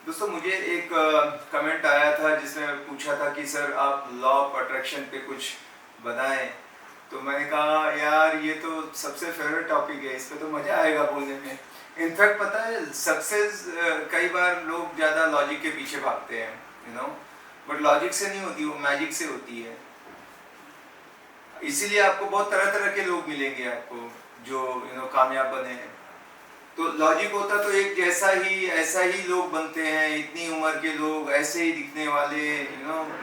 दोस्तों मुझे एक कमेंट आया था जिसमें पूछा था कि सर आप लॉ ऑफ अट्रैक्शन पे कुछ बताएं। तो मैंने कहा यार ये तो सबसे फेवरेट टॉपिक है, इस पे तो मज़ा आएगा बोलने में। इनफैक्ट पता है सक्सेस कई बार लोग ज़्यादा लॉजिक के पीछे भागते हैं, बट लॉजिक से नहीं होती, वो मैजिक से होती है। इसीलिए आपको बहुत तरह तरह के लोग मिलेंगे आपको जो कामयाब बने हैं। तो लॉजिक होता तो एक जैसा ही ऐसा ही लोग बनते हैं, इतनी उम्र के लोग ऐसे ही दिखने वाले,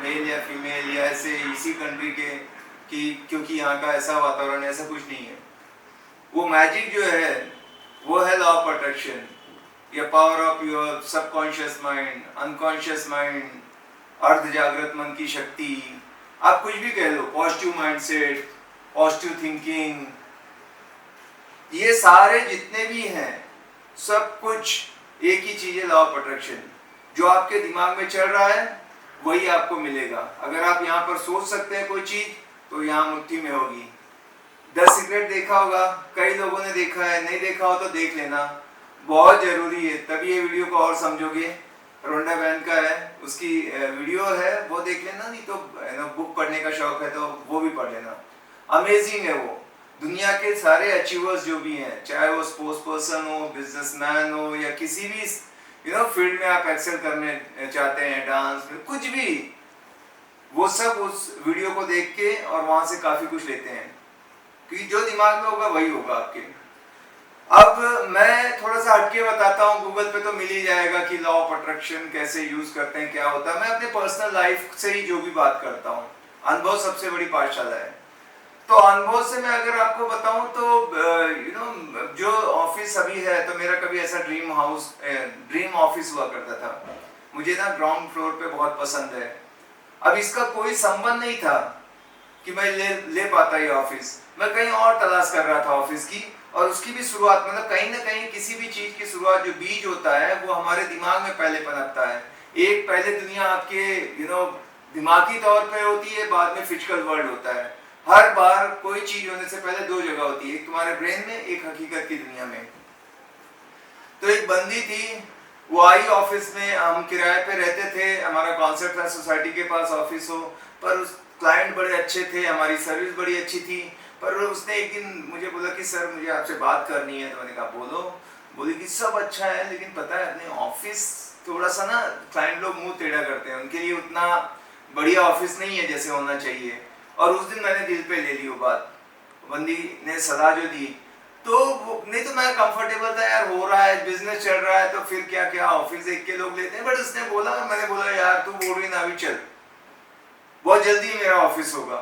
मेल या फीमेल या ऐसे इसी कंट्री के, कि क्योंकि यहाँ का ऐसा वातावरण, ऐसा कुछ नहीं है। वो मैजिक जो है वो है लॉ ऑफ अट्रैक्शन या power of your subconscious mind, unconscious mind, अर्ध जागृत मन की शक्ति। आप कुछ भी कह लो, पॉजिटिव माइंडसेट, पॉजिटिव थिंकिंग, ये सारे जितने भी हैं सब कुछ एक ही चीज है, लॉ ऑफ अट्रैक्शन। जो आपके दिमाग में चल रहा है वही आपको मिलेगा। अगर आप यहाँ पर सोच सकते हैं कोई चीज तो यहाँ मुट्ठी में होगी। 10 सीक्रेट देखा होगा, कई लोगों ने देखा है, नहीं देखा हो तो देख लेना, बहुत जरूरी है, तभी ये वीडियो को और समझोगे। रोंडा बैन का है, उसकी वीडियो है, वो देख लेना, नहीं तो बुक पढ़ने का शौक है तो वो भी पढ़ लेना। अमेजिंग है वो। दुनिया के सारे अचीवर्स जो भी हैं, चाहे वो स्पोर्ट्स पर्सन हो, बिजनेसमैन हो, या किसी भी फील्ड में आप एक्सेल करने चाहते हैं, डांस में, कुछ भी, वो सब उस वीडियो को देख के और वहां से काफी कुछ लेते हैं, क्योंकि जो दिमाग में होगा वही होगा आपके। अब मैं थोड़ा सा हटके बताता हूँ, गूगल पे तो मिल ही जाएगा कि लॉ ऑफ अट्रैक्शन कैसे यूज करते हैं, क्या होता है। मैं अपने पर्सनल लाइफ से ही जो भी बात करता हूँ, अनुभव सबसे बड़ी पाठशाला है। तो अनुभव से मैं अगर आपको बताऊं तो जो ऑफिस अभी है, तो मेरा कभी ऐसा ड्रीम ऑफिस हुआ करता था। मुझे ना ग्राउंड फ्लोर पे बहुत पसंद है। अब इसका कोई संबंध नहीं था कि मैं ले पाता ये ऑफिस। मैं कहीं और तलाश कर रहा था ऑफिस की, और उसकी भी शुरुआत, मतलब कहीं ना कहीं किसी भी चीज की शुरुआत, जो बीज होता है वो हमारे दिमाग में पहले पनपता है। एक पहले दुनिया आपके दिमागी तौर पे होती है, बाद में फिजिकल वर्ल्ड होता है। हर बार कोई चीज होने से पहले दो जगह होती है, एक तुम्हारे ब्रेन में, एक हकीकत की दुनिया में। तो एक बंदी थी, वो आई ऑफिस में, हम किराए पे रहते थे, हमारा कॉन्सेप्ट था सोसाइटी के पास ऑफिस हो, पर उस क्लाइंट बड़े अच्छे थे, हमारी सर्विस बड़ी अच्छी थी। पर उसने एक दिन मुझे बोला कि सर मुझे आपसे बात करनी है। तो मैंने कहा बोलो। बोली कि सब अच्छा है, लेकिन पता है अपने ऑफिस थोड़ा सा ना, क्लाइंट लोग मुंह टेढ़ा करते हैं, उनके लिए उतना बढ़िया ऑफिस नहीं है जैसे होना चाहिए। और उस दिन मैंने दिल पे ले ली वो बात, बंदी ने सलाह जो दी। तो नहीं तो मैं कंफर्टेबल था यार, हो रहा है, बिजनेस चल रहा है, तो फिर क्या क्या ऑफिस देख के लोग लेते हैं। बट उसने बोला, मैंने बोला यार तू बोल रही ना, अभी चल, बहुत जल्दी मेरा ऑफिस होगा।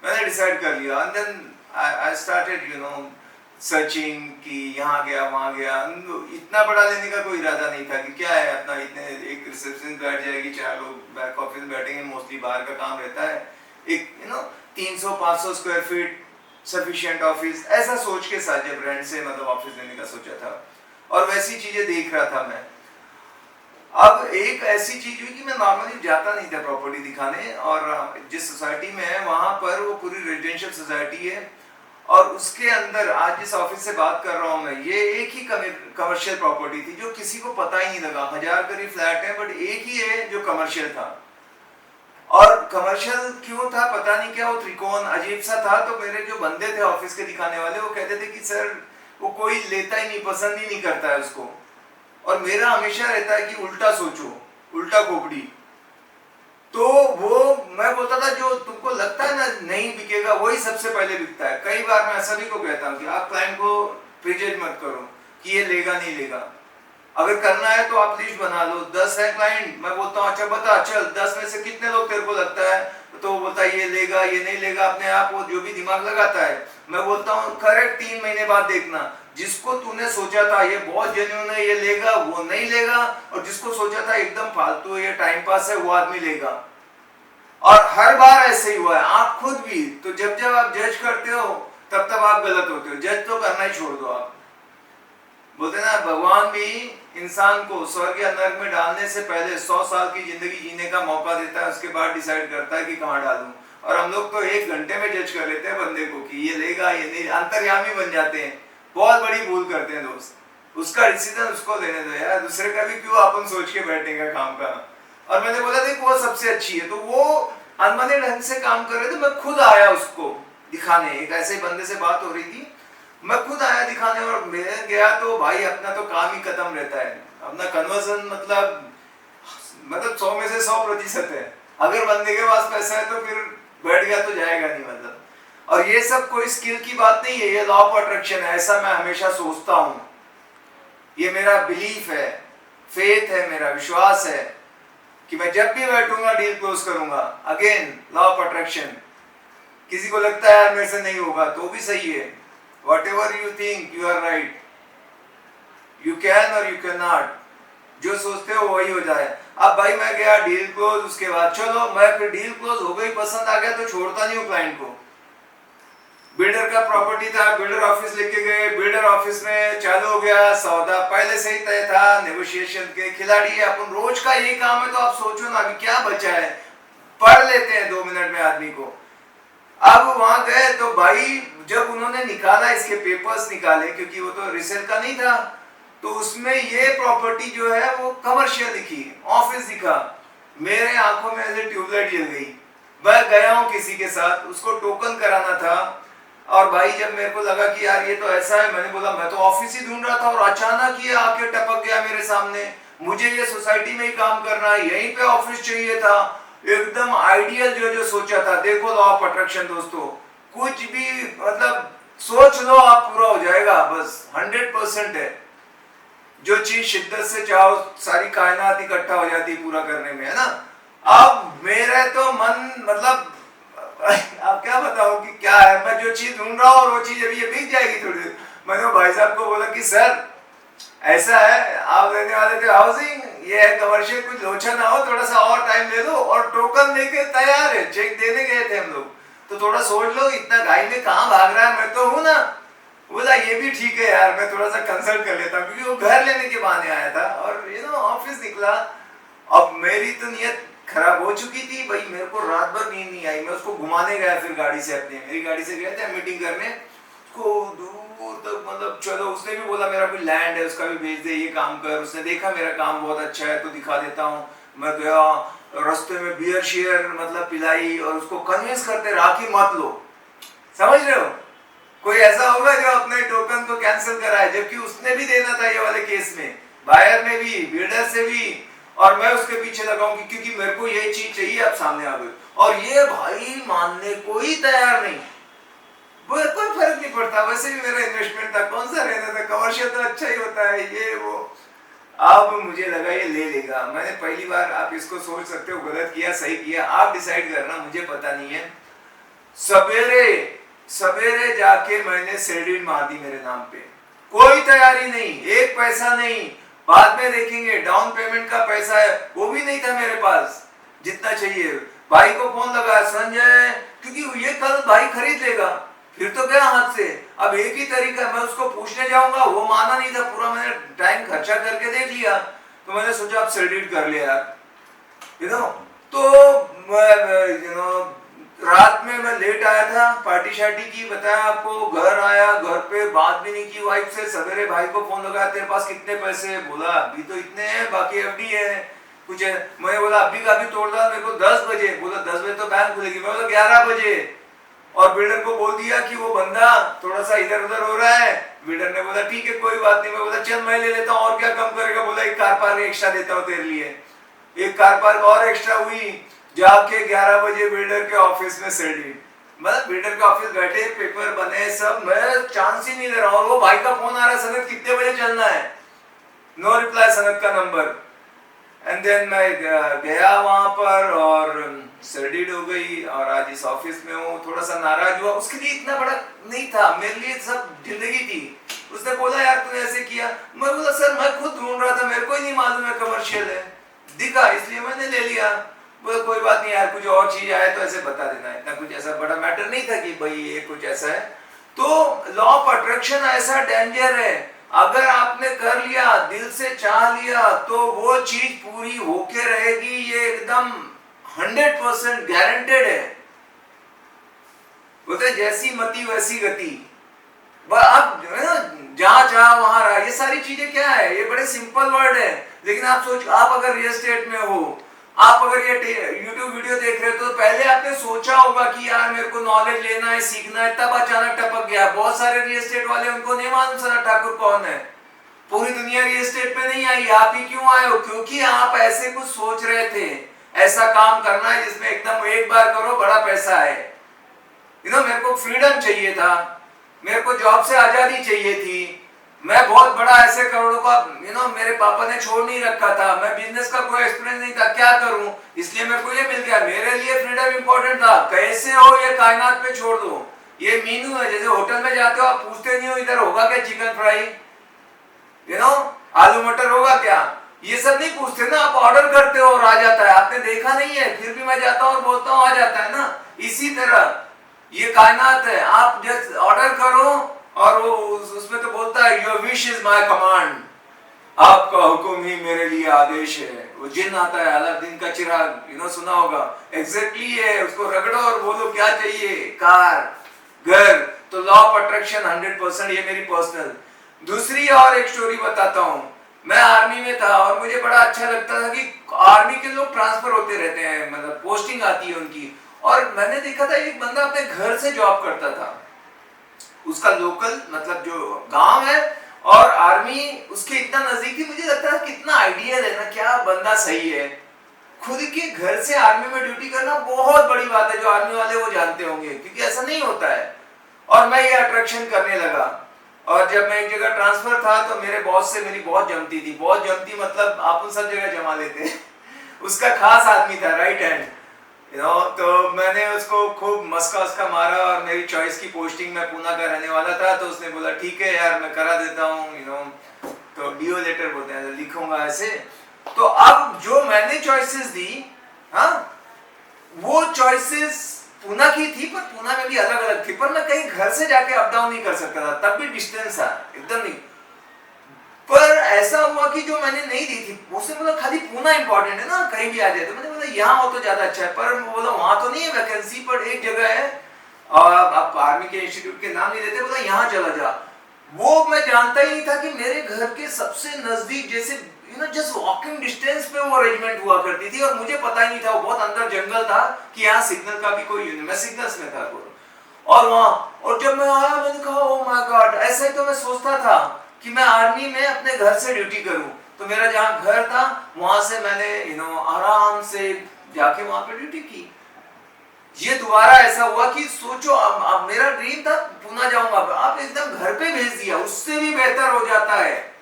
मैंने डिसाइड कर लिया। And then I started searching, कि यहाँ गया वहाँ गया। इतना बड़ा लेने का कोई इरादा नहीं था कि क्या है अपना, इतने एक रिसेप्शन बैठ जाएगी, 4 लोग बैक ऑफिस में बैठेंगे, मोस्टली बाहर का काम रहता है, एक 300-500 स्क्वायर फीट सफिशिएंट ऑफिस, ऐसा सोच के साथ जब रेंट से मतलब ऑफिस लेने का सोचा था, और वैसी चीजें देख रहा था मैं। अब एक ऐसी चीज हुई कि मैं नॉर्मली जाता नहीं था प्रॉपर्टी दिखाने, और जिस सोसाइटी में है वहां पर वो पूरी रेजिडेंशियल सोसाइटी है, और उसके अंदर आज जिस ऑफिस से बात कर रहा हूँ मैं, ये एक ही कमर्शियल प्रॉपर्टी थी जो किसी को पता ही नहीं लगा। 1000 करीब फ्लैट है, बट एक ही है जो कमर्शियल था। और कमर्शियल क्यों था पता नहीं, क्या वो त्रिकोण अजीब सा था। तो मेरे जो बंदे थे ऑफिस के दिखाने वाले, वो कहते थे कि सर वो कोई लेता ही नहीं, पसंद ही नहीं करता है उसको। और मेरा हमेशा रहता है कि उल्टा सोचो, उल्टा खोपड़ी। तो वो मैं बोलता था जो तुमको लगता है ना नहीं बिकेगा, वही सबसे पहले बिकता है। कई बार मैं सभी को कहता हूँ कि आप क्लाइंट को प्रेजेंट मत करो कि ये लेगा नहीं लेगा। अगर करना है तो आप लिस्ट बना लो, 10 है क्लाइंट, मैं बोलता हूँ अच्छा बता, चल 10 में से कितने लोग तेरे को लगता है, तो वो बोलता है ये लेगा ये नहीं लेगा, अपने आप वो जो भी दिमाग लगाता है। मैं बोलता हूँ करेक्ट 3 महीने बाद देखना, जिसको तूने सोचा था ये बहुत जेन्युइन है, ये लेगा, वो नहीं लेगा, और जिसको सोचा था एकदम फालतू ये टाइम पास है, वो आदमी लेगा। और हर बार ऐसे ही हुआ है, आप खुद भी। तो जब जब आप जज करते हो तब तब आप गलत होते हो। जज तो करना ही छोड़ दो आप। बोलते ना भगवान भी इंसान को स्वर्ग या नरक में डालने से पहले 100 साल की जिंदगी जीने का मौका देता है, उसके बाद डिसाइड करता है कि कहाँ डालूं। और हम लोग तो 1 घंटे में जज कर लेते हैं बंदे को कि ये लेगा ये नहीं, अंतर्यामी बन जाते हैं। बहुत बड़ी भूल करते हैं दोस्त। उसका डिसीजन उसको लेने दो यार, दूसरे का भी क्यों अपन सोच के बैठेगा काम का। और मैंने बोला देख वो सबसे अच्छी है, तो वो अनबने ढंग से काम कर रहे थे, मैं खुद आया उसको दिखाने, एक ऐसे बंदे से बात हो रही थी, मैं खुद आया दिखाने, और मैं गया तो भाई अपना तो काम ही खत्म रहता है, अपना कन्वर्जन मतलब 100 में से 100% है। अगर बंदे के पास पैसा है तो फिर बैठ गया तो जाएगा नहीं मतलब। और ये सब कोई स्किल की बात नहीं है, ये लॉ ऑफ अट्रैक्शन है, ऐसा मैं हमेशा सोचता हूँ, ये मेरा बिलीफ है, फेथ है, मेरा विश्वास है कि मैं जब भी बैठूंगा डील क्लोज करूंगा। अगेन लॉ ऑफ अट्रैक्शन, किसी को लगता है यार मेरे से नहीं होगा तो भी सही है, whatever you think you are right, you can और यू कैन नॉट, जो सोचते हो वही हो जाए। अब भाई मैं गया डील क्लोज, उसके बाद चलो मैं फिर डील क्लोज हो गई, पसंद आ गया तो छोड़ता नहीं हूँ क्लाइंट को। बिल्डर का प्रॉपर्टी था, बिल्डर ऑफिस लेके गए, बिल्डर ऑफिस में चालू हो गया सौदा, पहले से ही तय था, नेगोशिएशन के खिलाड़ी है अपन, रोज का ये काम है, तो आप सोचो ना अभी क्या बचा है, पढ़ लेते हैं 2 मिनट में आदमी को। अब वहां गए तो भाई जब उन्होंने निकाला, इसके पेपर्स निकाले, क्योंकि वो तो रिसेल का नहीं था, तो उसमें ये प्रॉपर्टी जो है वो कमर्शियल दिखी, ऑफिस दिखा, मेरे आंखों में ऐसे ट्यूबलाइट जल गई। मैं गया हूं किसी के साथ, उसको टोकन कराना था, और भाई जब मेरे को लगा कि यार ये तो ऐसा है, मैंने बोला मैं तो ऑफिस ही ढूंढ रहा था, और अचानक ये आके टपक गया मेरे सामने, मुझे ये सोसाइटी में ही काम करना है, यहीं पे ऑफिस चाहिए था, एकदम आइडियल जो जो सोचा था। देखो लॉ ऑफ अट्रैक्शन दोस्तों, कुछ भी मतलब सोच लो आप पूरा हो जाएगा, बस 100% है। जो चीज शिद्दत से चाहो सारी कायनात इकट्ठा हो जाती है पूरा करने में, है ना। अब मेरे तो मन मतलब आप क्या बताऊं कि क्या है, मैं जो चीज ढूंढ रहा हूँ और वो चीज अभी ये बिक जाएगी थोड़ी देर। मैंने भाई साहब को बोला कि सर ऐसा है, आप लेने वाले थे हाउसिंग, ये है कमर्शियल, कुछ लोचा ना हो, थोड़ा सा और टाइम ले लो, और टोकन लेके तैयार है, चेक देने गए थे हम लोग, तो थोड़ा सोच लो, इतना गाड़ी में कहाँ भाग रहा है, मैं तो हूं ना। बोला ये भी ठीक है यार, मैं थोड़ा सा कंसल्ट कर लेता हूँ, क्योंकि वो घर लेने के बहाने आया था, और ऑफिस निकला। अब मेरी तो नियत खराब हो चुकी थी भाई, मेरे को रात भर नींद नहीं आई, मैं उसको घुमाने गया फिर गाड़ी से, अपने मेरी गाड़ी से गए थे मीटिंग करने, उसको दूर तक मतलब चलो, उसने भी बोला मेरा कोई लैंड है उसका भी भेज दे, ये काम कर, उसने देखा मेरा काम बहुत अच्छा है तो दिखा देता हूँ। मैं गया, रास्ते में बियर शेयर मतलब पिलाई, और उसको कन्विंस करते रहा कि मत लो। समझ रहे हो, कोई ऐसा होगा जो अपने टोकन को कैंसिल कराए, जबकि उसने भी देना था ये वाले केस में, बायर ने भी, बिल्डर से भी, और मैं उसके पीछे लगाऊंगी क्योंकि मेरे को ये चीज चाहिए, अब सामने आ गई, और ये भाई मानने को ही तैयार नहीं। कोई फर्क नहीं पड़ता, वैसे भी मेरा इन्वेस्टमेंट था, कौन सा रहना था, कमर्शियल तो अच्छा ही होता है ये वो। अब मुझे लगा ये ले लेगा, मैंने पहली बार, आप इसको सोच सकते हो गलत किया सही किया, आप डिसाइड करना, मुझे पता नहीं है। सवेरे सवेरे जाके मैंने सेडिड मार दी मेरे नाम पे, कोई तैयारी नहीं, एक पैसा नहीं, बाद में देखेंगे, डाउन पेमेंट का पैसा है वो भी नहीं था मेरे पास जितना चाहिए। भाई को फोन लगा, संजय, क्योंकि ये कल भाई खरीद लेगा, फिर तो गया हाथ से। अब एक ही तरीका, मैं उसको पूछने जाऊंगा, वो माना नहीं था, पूरा मैंने टाइम खर्चा करके देख लिया, तो मैंने सोचा अब सेडिड कर लिया यार, तो रात में मैं लेट आया था, पार्टी शार्टी की, बताया आपको, घर आया, घर पे बात भी नहीं की वाइफ से, सवेरे भाई को फोन लगाया, तेरे पास कितने पैसे, बोला अभी तो इतने हैं, बाकी एफडी है कुछ है। मैं बोला अभी का अभी तोड़ दो मेरे को 10 बजे, बोला 10 बजे तो बैंक खुलेगी, मैं बोला 11 बजे, और बिल्डर को बोल दिया कि वो बंदा थोड़ा सा इधर उधर हो रहा है। बिल्डर ने बोला ठीक है कोई बात नहीं, मैं बोला चल मैं ले लेता हूँ, और क्या कम करेगा, बोला एक कार पार्क एक्स्ट्रा देता हूँ तेरे लिए, एक कार पार्क और एक्स्ट्रा हुई। जाके 11 बजे बिल्डर के ऑफिस में सेडी, मतलब बिल्डर के ऑफिस बैठे, पेपर बने सब, मैं चांस ही नहीं ले रहा, और वो भाई का फोन आ रहा है, सनद कितने बजे चलना है, नो रिप्लाई सनद का नंबर। एंड देन मैं गया वहां पर, और सेडिड हो गई, और आज इस ऑफिस में हूँ, थोड़ा सा नाराज हुआ, उसके लिए इतना बड़ा नहीं था, मेरे लिए सब जिंदगी थी। उसने बोला यार तूने ऐसे किया, मैं बोला सर मैं खुद ढूंढ रहा था, मेरे को ही नहीं मालूम है कमर्शियल है, दिखा इसलिए मैंने ले लिया। बोला कोई बात नहीं यार, कुछ और चीज आए तो ऐसे बता देना, इतना कुछ ऐसा बड़ा मैटर नहीं था कि भाई ये कुछ ऐसा है। तो लॉ ऑफ अट्रैक्शन ऐसा डेंजर है, अगर आपने कर लिया, दिल से चाह लिया, तो वो चीज पूरी होके रहेगी, ये एकदम 100% गारंटेड है। बोलते जैसी मति वैसी गति, आप जो है ना जहां चाह वहां रहा, ये सारी चीजें क्या है, ये बड़े सिंपल वर्ड है। लेकिन आप सोच, आप अगर रियल एस्टेट में हो, आप अगर ये यूट्यूब वीडियो देख रहे हो, तो पहले आपने सोचा होगा कि यार मेरे को नॉलेज लेना है, सीखना है, तब अचानक टपक गया। बहुत सारे रियल एस्टेट वाले, उनको नहीं मालूम सना ठाकुर कौन है। पूरी दुनिया रियल एस्टेट पे नहीं आई, आप ही क्यों आए हो? क्योंकि आप ऐसे कुछ सोच रहे थे, ऐसा काम करना है जिसमें एकदम एक बार करो बड़ा पैसा है। मेरे को फ्रीडम चाहिए था, मेरे को जॉब से आजादी चाहिए थी, मैं बहुत बड़ा ऐसे करोड़ों का मेरे पापा ने छोड़ नहीं रखा था, मैं बिजनेस का कोई एक्सपीरियंस नहीं था, क्या करूं, इसलिए मेरे को ये मिल गया। मेरे लिए फ्रीडम इंपॉर्टेंट था। कैसे हो ये कायनात पे छोड़ दो। ये मीनू है, जैसे होटल में जाते हो, आप पूछते नहीं हो इधर होगा क्या चिकन फ्राई, आलू मटर होगा क्या, ये सब नहीं पूछते ना, आप ऑर्डर करते हो और आ जाता है। आपने देखा नहीं है, फिर भी मैं जाता हूँ और बोलता हूँ, आ जाता है ना। इसी तरह ये कायनात है, आप जस्ट ऑर्डर करो और वो उसमें तो बोलता है your wish is my command, आपका हुक्म ही मेरे लिए आदेश है। वो जिन आता है, अलादीन का चिराग, सुना होगा, एग्जैक्टली है। उसको रगड़ो और बोलो क्या चाहिए, कार, घर। तो लॉ ऑफ अट्रैक्शन 100%। ये मेरी पर्सनल। दूसरी और एक स्टोरी बताता हूँ। मैं आर्मी में था और मुझे बड़ा अच्छा लगता था कि आर्मी के लोग ट्रांसफर होते रहते हैं, मतलब पोस्टिंग आती है उनकी। और मैंने देखा था एक बंदा अपने घर से जॉब करता था, उसका लोकल मतलब जो गांव है और आर्मी उसके इतना नजदीक थी। मुझे लगता है कितना आइडियल है ना, क्या बंदा सही है। खुद के घर से आर्मी में ड्यूटी करना बहुत बड़ी बात है, जो आर्मी वाले वो जानते होंगे, क्योंकि ऐसा नहीं होता है। और मैं ये अट्रैक्शन करने लगा। और जब मैं एक जगह ट्रांसफर था तो मेरे बॉस से मेरी बहुत जमती थी। बहुत जमती मतलब आप उन सब जगह जमा लेते उसका खास आदमी था, राइट हैंड। तो मैंने उसको खूब मस्का उसका मारा और मेरी चॉइस की पोस्टिंग, मैं पूना का रहने वाला था, तो उसने बोला ठीक है यार मैं करा देता हूँ, तो डीओ लेटर बोलते हैं, लिखूंगा ऐसे। तो अब जो मैंने चॉइसेस दी, हाँ, वो चॉइसेस पूना की थी, पर पूना में भी अलग अलग थी, पर मैं कहीं घर से जाके अप डाउन नहीं कर सकता था, तब भी डिस्टेंस था एकदम नहीं। पर ऐसा हुआ कि जो मैंने नहीं दी थी, उसने बोला खाली पूना इंपॉर्टेंट है ना, कहीं भी आ जाए। तो मैंने बोला यहाँ हो तो ज्यादा अच्छा है, पर बोला वहां तो नहीं है वैकेंसी, पर एक जगह है, और आप आर्मी के इंस्टीट्यूट के नाम नहीं लेते, बोला यहाँ चला जा। वो मैं जानता ही नहीं था कि मेरे घर के सबसे नजदीक, जैसे जस्ट वॉकिंग डिस्टेंस पे वो रेजिमेंट हुआ करती थी, और मुझे पता ही नहीं था, वो बहुत अंदर जंगल था कि यहाँ सिग्नल का भी कोई यूनिट, मैं सिग्नल्स में था। और वहां, और जब मैं आया मैंने कहा ओ माय गॉड, ऐसा ही तो मैं सोचता था कि मैं आर्मी में अपने घर से ड्यूटी करूं। तो मेरा जहां घर था वहां से मैंने आराम से जाके वहां पे ड्यूटी की। ये दोबारा ऐसा हुआ कि सोचो, अब मेरा ड्रीम था पूना जाऊंगा, आप एकदम घर पे भेज दिया, उससे भी बेहतर हो जाता है।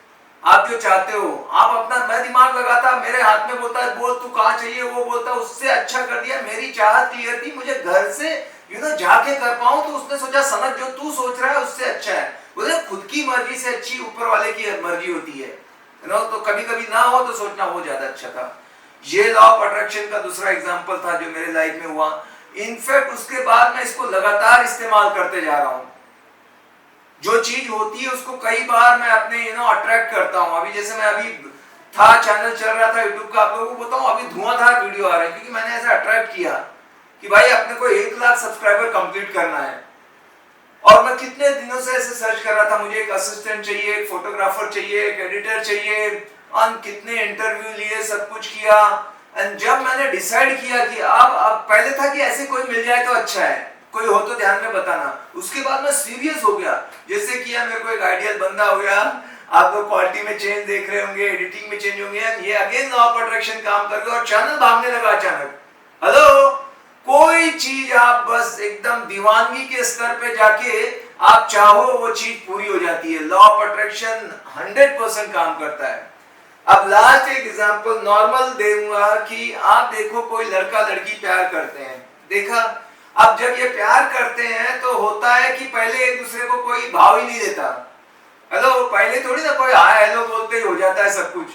आप जो चाहते हो, आप अपना, मैं दिमाग लगाता, मेरे हाथ में बोलता है बोल तू कहाँ चाहिए, वो बोलता उससे अच्छा कर दिया। मेरी चाहत क्लियर थी, मुझे घर से जाके कर पाऊं। तो उसने सोचा समझ, जो तू सोच रहा है उससे अच्छा है। बोले खुद की मर्जी से अच्छी ऊपर वाले की मर्जी होती है, तो कभी कभी ना हो तो सोचना वो ज्यादा अच्छा था। ये लॉ ऑफ अट्रैक्शन का दूसरा एग्जांपल था जो मेरे लाइफ में हुआ। इनफैक्ट उसके बाद मैं इसको लगातार इस्तेमाल करते जा रहा हूं। जो चीज होती है उसको कई बार मैं अपने अट्रैक्ट करता हूं। अभी जैसे मैं अभी था, चैनल चल रहा था यूट्यूब का, आप लोगों को बताऊं अभी धुआंधार वीडियो आ रहा है, क्योंकि मैंने ऐसा अट्रैक्ट किया कि भाई अपने को 1 लाख सब्सक्राइबर कंप्लीट करना है। और मैं कितने दिनों से ऐसे सर्च कर रहा था, मुझे एक असिस्टेंट चाहिए, एक फोटोग्राफर चाहिए, एक एडिटर चाहिए, और कितने इंटरव्यू लिए, सब कुछ किया। एंड जब मैंने डिसाइड किया कि अब पहले था कि ऐसे कोई मिल जाए तो अच्छा है, कोई हो तो ध्यान में बताना। उसके बाद मैं सीरियस हो गया, जैसे किया मेरे को एक आइडियल बंदा हो गया। आप लोग क्वालिटी में चेंज देख रहे होंगे, एडिटिंग में चेंज होंगे, ये अगेन लॉ ऑफ अट्रैक्शन काम कर गया और चैनल भागने लगा अचानक। हेलो, कोई चीज आप बस एकदम दीवानगी के स्तर पे जाके आप चाहो वो चीज पूरी हो जाती है। लॉ ऑफ अट्रैक्शन 100% काम करता है। अब लास्ट एक एग्जांपल नॉर्मल दूंगा कि आप देखो कोई लड़का लड़की प्यार करते हैं, देखा। अब जब ये प्यार करते हैं तो होता है कि पहले एक दूसरे को कोई भाव ही नहीं देता। हेलो, पहले थोड़ी ना कोई हाय हेलो बोलते ही हो जाता है सब कुछ।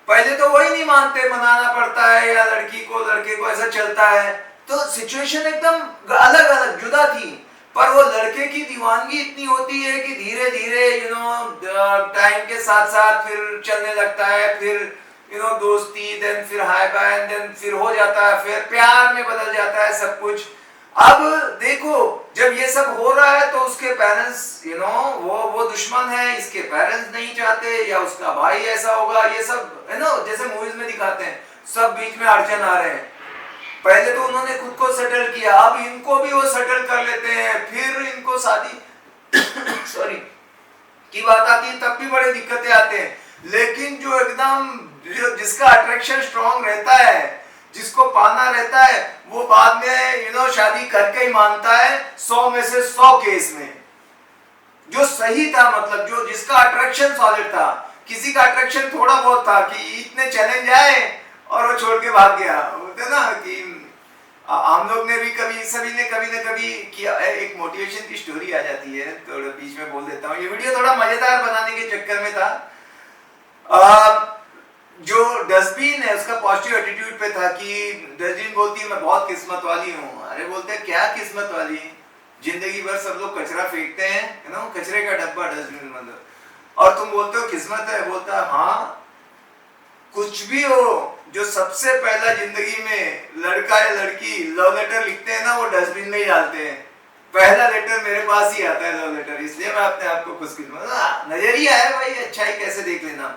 पहले तो वही नहीं मानते, मनाना पड़ता है, या लड़की को लड़के को, ऐसा चलता है। तो सिचुएशन एकदम अलग अलग जुदा थी, पर वो लड़के की दीवानगी इतनी होती है कि धीरे धीरे टाइम के साथ साथ फिर चलने लगता है, फिर दोस्ती, देन फिर हाय बाय, देन फिर हो जाता है, फिर प्यार में बदल जाता है सब कुछ। अब देखो जब ये सब हो रहा है तो उसके पेरेंट्स वो दुश्मन है, इसके पेरेंट्स नहीं चाहते, या उसका भाई ऐसा होगा, ये सब जैसे मूवीज में दिखाते हैं, सब बीच में अड़चन आ रहे हैं। पहले तो उन्होंने खुद को सेटल किया, अब इनको भी वो सेटल कर लेते हैं, फिर इनको शादी सॉरी की बात आती है तब भी बड़े दिक्कतें आते हैं। लेकिन जो एकदम जिसका अट्रैक्शन स्ट्रांग रहता है, जिसको पाना रहता है, वो बाद में शादी करके ही मानता है 100 में से 100 केस में। जो सही था, मतलब जो जिसका अट्रैक्शन सॉलिड था, किसी का अट्रैक्शन थोड़ा बहुत था कि इतने चैलेंज आए और वो छोड़ के भाग गया। बोलते ना कि हम लोग ने भी कभी, सभी ने कभी ना कभी किया। एक मोटिवेशन की स्टोरी आ जाती है, थोड़ा बीच में बोल देता हूँ। ये वीडियो थोड़ा मजेदार बनाने के चक्कर में था। जो डस्टबिन है उसका पॉजिटिव एटीट्यूड पे था कि डस्टबिन बोलती है मैं बहुत किस्मत वाली हूँ। अरे बोलते हैं क्या किस्मत वाली, जिंदगी भर सब लोग कचरा फेंकते हैं, कचरे का डब्बा डस्टबिन मतलब, और तुम बोलते हो किस्मत है। बोलता है हाँ, कुछ भी हो, जो सबसे पहला जिंदगी में लड़का या लड़की लव लेटर लिखते हैं ना, वो डस्टबिन में ही डालते हैं। पहला लेटर मेरे पास ही आता है, लव लेटर, इसलिए मैं अपने आप को खुशकिस्मत, नजरिया है भाई, अच्छाई कैसे देख लेना।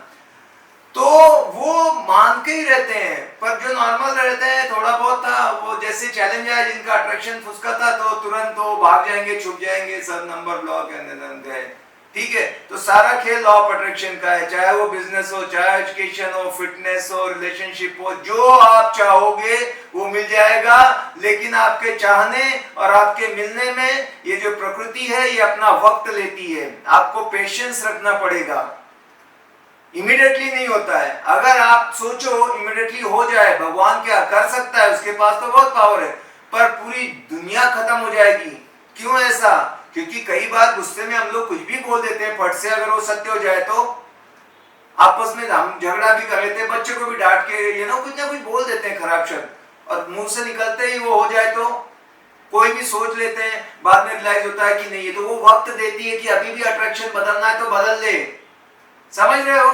तो वो मान के ही रहते हैं। पर जो नॉर्मल रहते हैं, थोड़ा बहुत था, वो जैसे चैलेंज आया, जिनका अट्रैक्शन फुसका था, तो तुरंत वो भाग जाएंगे, छुप जाएंगे, सब नंबर ब्लॉक है। ठीक है, तो सारा खेल लॉ ऑफ अट्रैक्शन का है, चाहे वो बिजनेस हो, चाहे एजुकेशन हो, फिटनेस हो, रिलेशनशिप हो, जो आप चाहोगे वो मिल जाएगा। लेकिन आपके चाहने और आपके मिलने में ये जो प्रकृति है, ये अपना वक्त लेती है। आपको पेशेंस रखना पड़ेगा, इमीडिएटली नहीं होता है। अगर आप सोचो इमीडिएटली हो जाए, भगवान क्या कर सकता है, उसके पास तो बहुत पावर है, पर पूरी दुनिया खत्म हो जाएगी। क्यों ऐसा? क्योंकि कई बार गुस्से में हम लोग कुछ भी बोल देते हैं, फट से, अगर वो सत्य हो जाए तो। आपस में हम झगड़ा भी कर लेते हैं, बच्चों को भी डांट के कुछ ना कुछ बोल देते हैं खराब शब्द, और मुंह से निकलते ही वो हो जाए तो कोई भी सोच लेते हैं, बाद में रियलाइज होता है कि नहीं, ये तो वो वक्त देती है कि अभी भी अट्रैक्शन बदलना है तो बदल ले। समझ रहे हो?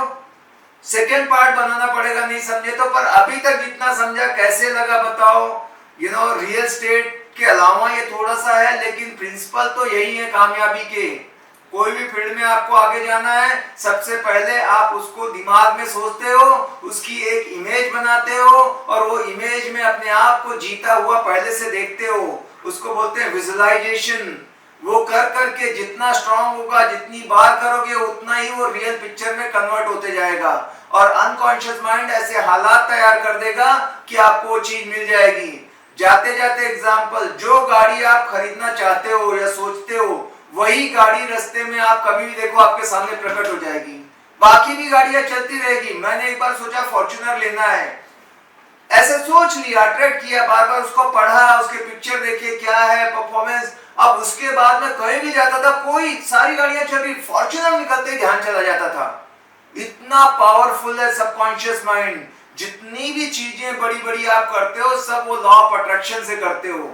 सेकेंड पार्ट बनाना पड़ेगा, नहीं समझे तो। पर अभी तक जितना समझा, कैसे लगा बताओ? रियल एस्टेट के अलावा ये थोड़ा सा है, लेकिन प्रिंसिपल तो यही है कामयाबी के। कोई भी फील्ड में आपको आगे जाना है, सबसे पहले आप उसको दिमाग में सोचते हो, उसकी एक इमेज बनाते हो, और वो इमेज में अपने आप को जीता हुआ पहले से देखते हो। उसको बोलते हैं विजुअलाइजेशन। वो कर करके जितना स्ट्रांग होगा, जितनी बार करोगे, उतना ही वो रियल पिक्चर में कन्वर्ट होते जाएगा। और अनकॉन्शियस माइंड ऐसे हालात तैयार कर देगा कि आपको वो चीज मिल जाएगी। जाते जाते एग्जाम्पल, जो गाड़ी आप खरीदना चाहते हो या सोचते हो, वही गाड़ी रास्ते में आप कभी भी देखो आपके सामने प्रकट हो जाएगी। बाकी भी गाड़ियां चलती रहेगी। मैंने एक बार सोचा फॉर्च्यूनर लेना है, ऐसे सोच लिया, अट्रैक्ट किया, बार बार उसको पढ़ा, उसके पिक्चर देखे क्या है परफॉर्मेंस। अब उसके बाद में कहीं भी जाता था, कोई सारी गाड़ियां चल रही, फॉर्च्यूनर निकलते ध्यान चला जाता था। इतना पावरफुल है सबकॉन्शियस माइंड। जितनी भी चीजें बड़ी बड़ी आप करते हो, सब वो लॉ ऑफ अट्रैक्शन से करते हो।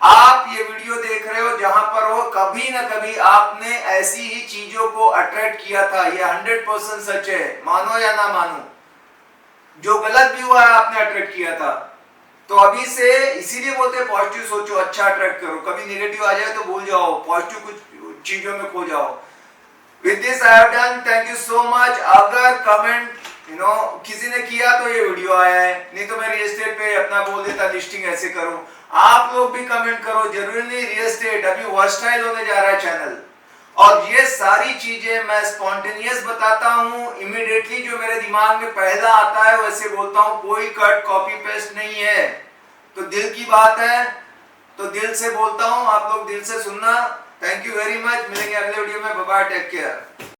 आप ये वीडियो देख रहे हो, जहां पर हो, कभी ना कभी आपने ऐसी ही चीजों को अट्रैक्ट किया था। ये 100% सच है, मानो या ना मानो। जो गलत भी हुआ है, आपने अट्रैक्ट किया था। तो अभी से, इसीलिए बोलते हैं पॉजिटिव सोचो, अच्छा अट्रैक्ट करो। कभी नेगेटिव आ जाए तो भूल जाओ, पॉजिटिव कुछ चीजों में खो जाओ। With this I have done. Thank you so much. अगर कमेंट किसी ने किया तो ये वीडियो आया है, नहीं तो मैं रियल एस्टेट पे अपना बोल देता लिस्टिंग ऐसे करो। आप लोग भी कमेंट करो, जरूरी नहीं रियल एस्टेट, अभी वर्सटाइल होने जा रहा है चैनल। और ये सारी चीजें मैं स्पॉन्टेनियस बताता हूँ, इमीडिएटली जो मेरे दिमाग में पहला आता है वैसे बोलता हूँ, कोई कट कॉपी पेस्ट नहीं है। तो दिल की बात है तो दिल से बोलता हूँ, आप लोग दिल से सुनना। Thank you very much. मिलेंगे अगले वीडियो में। Bye bye, take care.